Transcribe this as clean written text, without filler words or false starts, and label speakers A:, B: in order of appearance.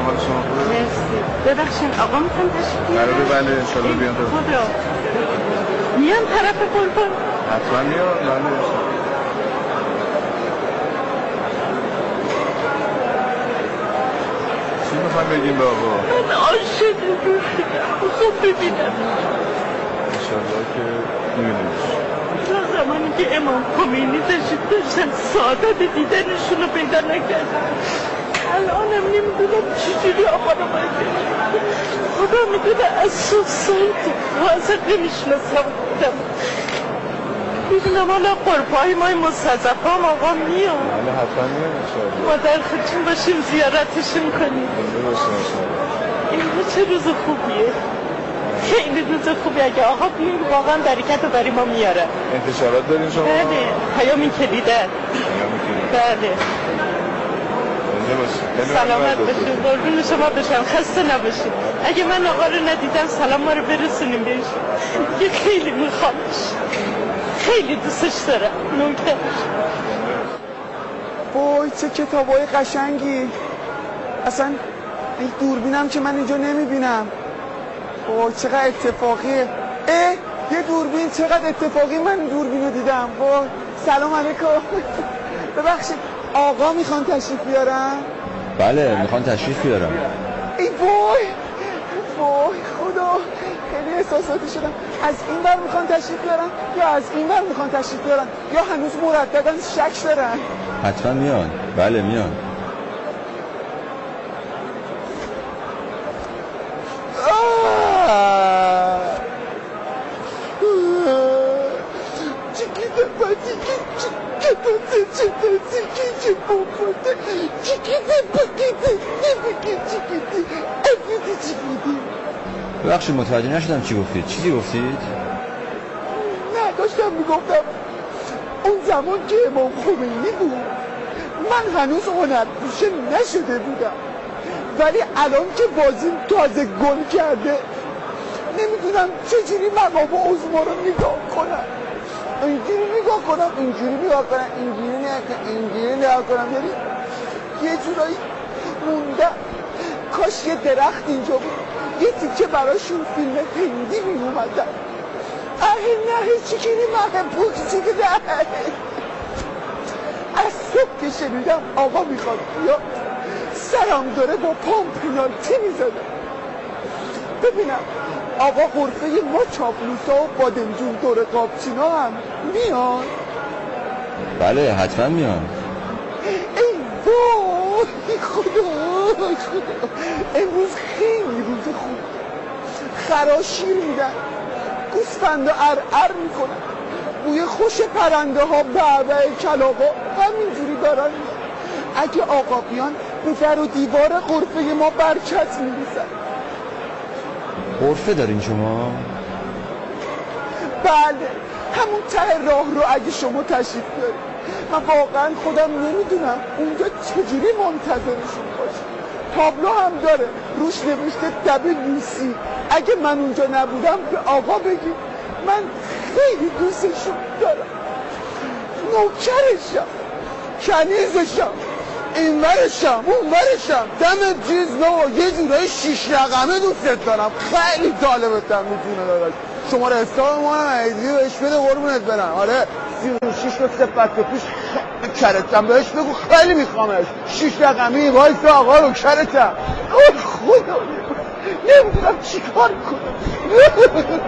A: حال شما خوبه؟
B: مرسی. ببخشید آقا میتونم تشریف بیارم؟
A: بله انشالله بیان
B: خدا میان طرف قربان؟
A: حتما میان بله. چی میخوایم بگیم به آقا؟
B: من عاشق میخوام ببینم
A: انشالله که میبینیمش.
B: تا زمانی که امام خمینی تشریف داشتن سعادت دیدنشون رو پیدا نکردم. الانم نمیدونم چجوری آقا رو باید ببینم. خدا میدونه از سوت اصلا نمیشناسم خودم. میدونم حالا قربای مای مستضعفه هم آقا میان.
A: بله حتما میان انشالله.
B: ما در خدمتتون باشیم زیارتشون کنیم.
A: زنده باشیم انشالله.
B: این چه روز خوبیه. خیلی روز خوبی. اگه آقا بیاین واقعا برکت رو برای ما میاره.
A: انتشارات دارین شما؟
B: بله پیام کلیدن. بله سلامت باشین. قربون شما بشم. خسته نباشین. اگه من آقا رو ندیدم سلام ما رو برسونیم بهش. یه خیلی میخوامش. خیلی دوستش دارم. نوکه
C: وای چه کتابای قشنگی. اصلا این دوربینم که من اینجا نمیبینم. وای چقدر اتفاقیه. یه دوربین چقدر اتفاقی من دوربین رو دیدم. وای سلام علیکم. ببخشید آقا میخوان تشریف بیارن؟
D: بله میخوان تشریف بیارن.
C: ای وای خدا خیلی احساساتی شدم. از این بر میخوان تشریف بیارن یا از این بر میخوان تشریف بیارن یا هنوز مرددن شک دارن؟
D: حتما میان. بله میان. ببخشید متوجه نشدم چی گفتید. چیزی گفتید؟
C: نه داشتم میگفتم اون زمان که امام خمینی بود من هنوز هنرپیشه نشده بودم، ولی الان که بازیم تازه گل کرده نمیدونم چجوری مقام عظما رو نگاه کنم. اینجوری نگاه کنم اینجوری نگاه کنم یعنی یه جورایی موندم. کاش یه درخت اینجا بود یه تیکه براشون فیلم هندی می اومدن. نه چیکنی مقه پوک چیکنی از صبح که شنیدم آقا میخواد بیا سرم داره با پام پنالتی میزده. ببینم آقا غرفه ما چاپلوسا و بادمجون دور قابچینا هم میان؟
D: بله حتما میان.
C: ای وای خدا امروز خیلی روز خوب. خراشیر میدن گوسفندا ار میکنن بوی خوش پرنده ها بعبع کلاغا همینجوری دارن. اگه آقا بیان به در و دیوار غرفه ما برکت میریزن.
D: غرفه دارین شما؟
C: بله همون ته راه رو اگه شما تشریف بیارید. من واقعا خودم نمیدونم اونجا چجوری منتظرشون باشه. تابلو هم داره روش نوشته WC. اگه من اونجا نبودم به آقا بگید من خیلی دوستشون دارم. نوکرشم کنیزشم اینورشم اونورشم دم چیز نه یه جورای 6 رقمه دوستت دارم. خیلی طالبتم میتونه داداش. شماره حساب ما هم ایدی بهش بده قربونت برم. آره 36 تا صفت پیش کرتم بهش بگو خیلی میخوامش. 6 رقمی وایس آقا رو کرتم. خدا نمیدونم چی کار کنم.